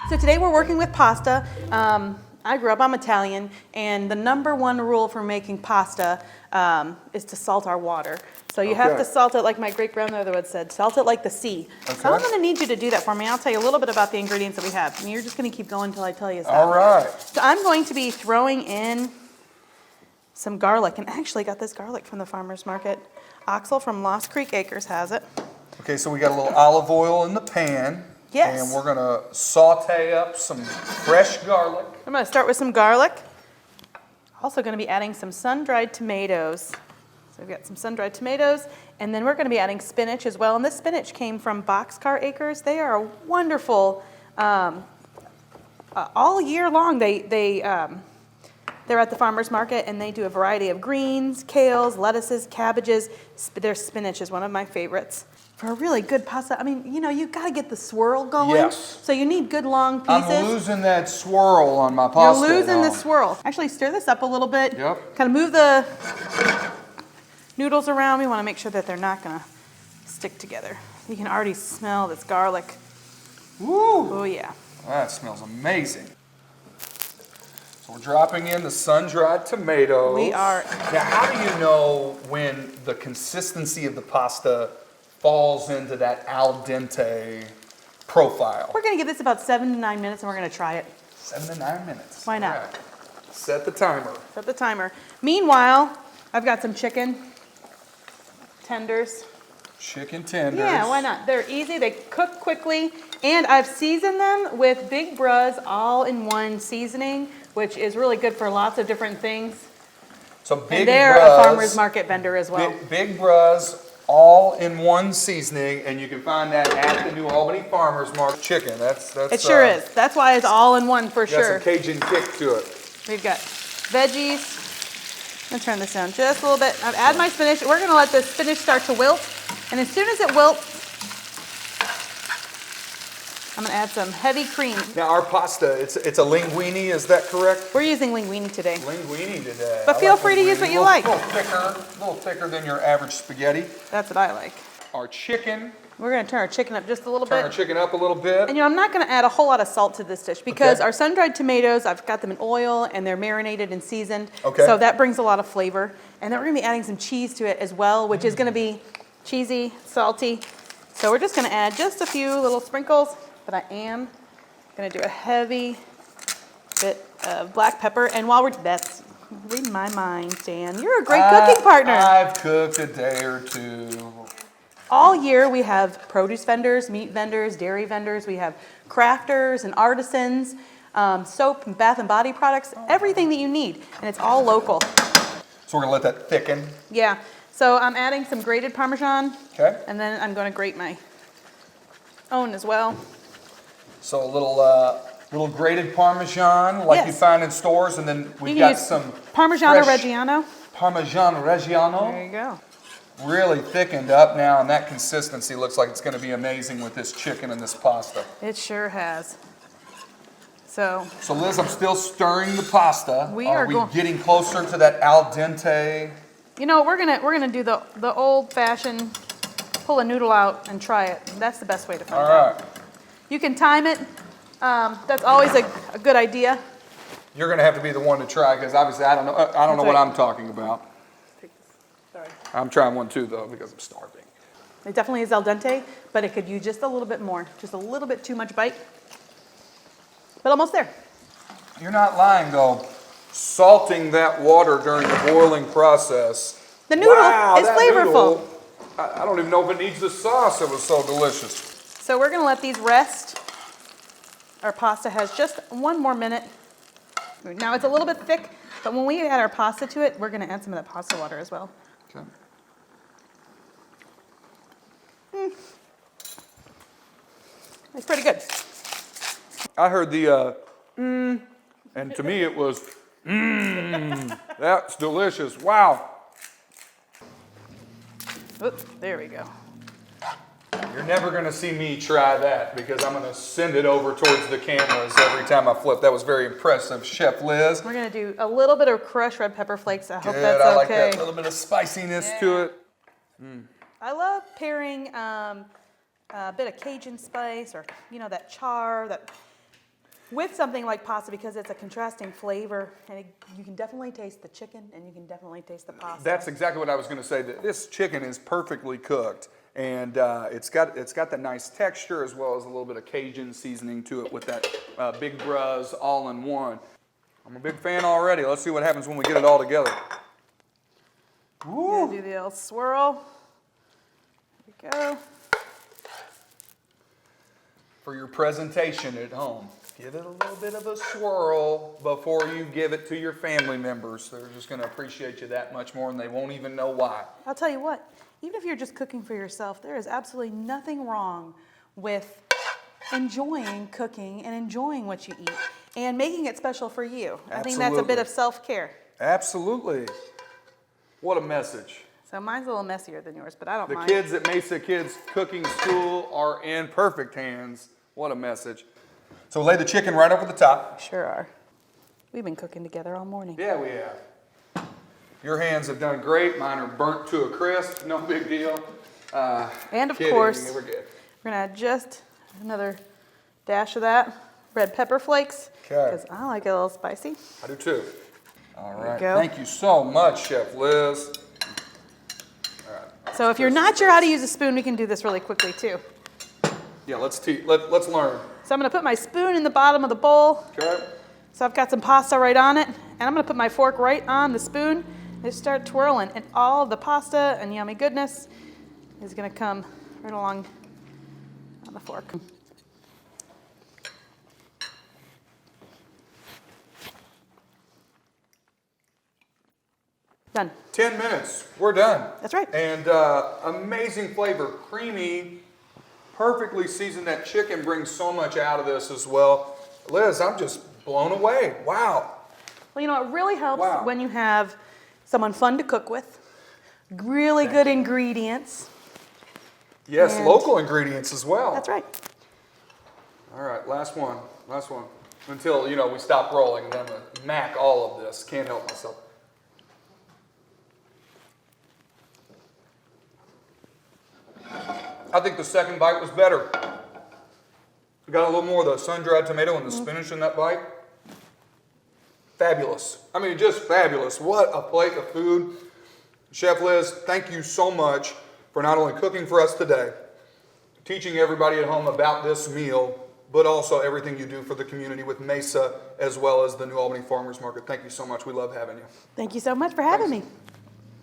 So today we're working with pasta. I grew up, I'm Italian, and the #1 rule for making pasta is to salt our water. So you have to salt it like my great-grandmother would said, salt it like the sea. Okay. So I'm gonna need you to do that for me. I'll tell you a little bit about the ingredients that we have, and you're just gonna keep going until I tell you something. All right. So I'm going to be throwing in some garlic, and I actually got this garlic from the farmer's market. Axel from Lost Creek Acres has it. Okay, so we got a little olive oil in the pan. Yes. And we're gonna saute up some fresh garlic. I'm gonna start with some garlic. Also gonna be adding some sun-dried tomatoes. So we've got some sun-dried tomatoes, and then we're gonna be adding spinach as well. And this spinach came from Boxcar Acres. They are wonderful. All year long, they're at the farmer's market, and they do a variety of greens, kales, lettuces, cabbages. Their spinach is one of my favorites. For a really good pasta, I mean, you know, you gotta get the swirl going. Yes. So you need good long pieces. I'm losing that swirl on my pasta. You're losing the swirl. Actually, stir this up a little bit. Yep. Kind of move the noodles around. We want to make sure that they're not gonna stick together. You can already smell this garlic. Woo! Oh yeah. That smells amazing. So we're dropping in the sun-dried tomatoes. We are. Now, how do you know when the consistency of the pasta falls into that al dente profile? We're gonna give this about 7 to 9 minutes, and we're gonna try it. 7 to 9 minutes. Why not? All right. Set the timer. Set the timer. Meanwhile, I've got some chicken tenders. Chicken tenders. Yeah, why not? They're easy, they cook quickly, and I've seasoned them with Big Bruz all-in-one seasoning, which is really good for lots of different things. So Big And they're Bruz, a farmer's market vendor as well. Big Bruz all-in-one seasoning, and you can find that at the New Albany Farmers Market. Chicken, that's It sure is. That's why it's all-in-one for got sure. some Cajun kick to it. We've got veggies. I'm gonna turn this down just a little bit. I've added my spinach. We're gonna let the spinach start to wilt, and as soon as it wilts, I'm gonna add some heavy cream. Now our pasta, it's a linguine, is that correct? We're using linguine today. Linguine today. But feel free to use what you like. A little thicker than your average spaghetti. That's what I like. Our chicken. We're gonna turn our chicken up just a little Turn our bit. chicken up a little bit. And you know, I'm not gonna add a whole lot of salt to this dish because Okay. our sun-dried tomatoes, I've got them in oil and they're marinated and seasoned. Okay. So that brings a lot of flavor. And then we're gonna be adding some cheese to it as well, which is gonna be cheesy, salty. So we're just gonna add just a few little sprinkles, but I am gonna do a heavy bit of black pepper. And while that's reading my mind, Dan. You're a great cooking partner. I've cooked a day or two. All year we have produce vendors, meat vendors, dairy vendors. We have crafters and artisans, soap and bath and body products, everything that you need. And it's all local. So we're gonna let that thicken. Yeah. So I'm adding some grated Parmesan. Okay. And then I'm going to grate my own as well. So a little grated Parmesan like you Yes. find in stores, and then You we've can got use some Parmigiano fresh Reggiano. Parmesan Reggiano. There you go. Really thickened up now, and that consistency looks like it's going to be amazing with this chicken and this pasta. It sure has. So So Liz, I'm still stirring the pasta. We are are we go- getting closer to that al dente? you know, we're gonna do the old-fashioned pull a noodle out and try it. That's the best way to find All out. right. You can time it. That's always a good idea. You're going to have to be the one to try because obviously I don't know That's what right. I'm talking about. Sorry. I'm trying one too though because I'm starving. It definitely is al dente, but it could use just a little bit more, just a little bit too much bite. But almost there. You're not lying though. Salting that water during the boiling process. The noodle is that flavorful. noodle, I don't even know if it needs the sauce. It was so delicious. So we're gonna let these rest. Our pasta has just 1 more minute. Now it's a little bit thick, but when we add our pasta to it, we're gonna add some of that pasta water as well. Okay. It's pretty good. I heard the and to me it was that's delicious. Wow. Oops, there we go. You're never going to see me try that because I'm going to send it over towards the cameras every time I flip. That was very impressive, Chef Liz. We're gonna do a little bit of crushed red pepper flakes. I hope Good, that's I like okay. that little bit of spiciness to it. I love pairing a bit of Cajun spice or, that char, with something like pasta, because it's a contrasting flavor, and you can definitely taste the chicken and you can definitely taste the pasta. That's exactly what I was going to say. That this chicken is perfectly cooked, and it's got that nice texture as well as a little bit of Cajun seasoning to it with that Big Bruz all-in-one. I'm a big fan already. Let's see what happens when we get it all together. Woo! Do the old swirl. There we go. For your presentation at home, give it a little bit of a swirl before you give it to your family members. They're just going to appreciate you that much more, and they won't even know why. I'll tell you what, even if you're just cooking for yourself, there is absolutely nothing wrong with enjoying cooking and enjoying what you eat and making it special for you. I think that's a bit of self-care. Absolutely. What a message. So mine's a little messier than yours, but I don't The mind. kids at Mesa Kids Cooking School are in perfect hands. What a message. So lay the chicken right over the top. Sure are. We've been cooking together all morning. Yeah, we have. Your hands have done great. Mine are burnt to a crisp. No big deal. And of Kidding, course, we're good. we're gonna add just another dash of that red pepper flakes, Okay. because I like it a little spicy. I do too. All right. go. Thank you so much, Chef Liz. So if you're not sure how to use a spoon, we can do this really quickly too. Yeah, let's learn. So I'm gonna put my spoon in the bottom of the bowl. Okay. So I've got some pasta right on it, and I'm gonna put my fork right on the spoon and just start twirling, and all of the pasta and yummy goodness is gonna come right along on the fork. Done. 10 minutes. We're done. That's right. And amazing flavor. Creamy, perfectly seasoned. That chicken brings so much out of this as well. Liz, I'm just blown away. Wow. Well, it really helps Wow. when you have someone fun to cook with, really good ingredients. Yes, And- local ingredients as well. That's right. All right, last one. Last one. Until, we stop rolling, and then I'm going to mac all of this. Can't help myself. I think the second bite was better. We got a little more of the sun-dried tomato and the spinach in that bite. Fabulous. I mean, just fabulous. What a plate of food. Chef Liz, thank you so much for not only cooking for us today, teaching everybody at home about this meal, but also everything you do for the community with Mesa as well as the New Albany Farmers Market. Thank you so much. We love having you. Thank you so much for having me.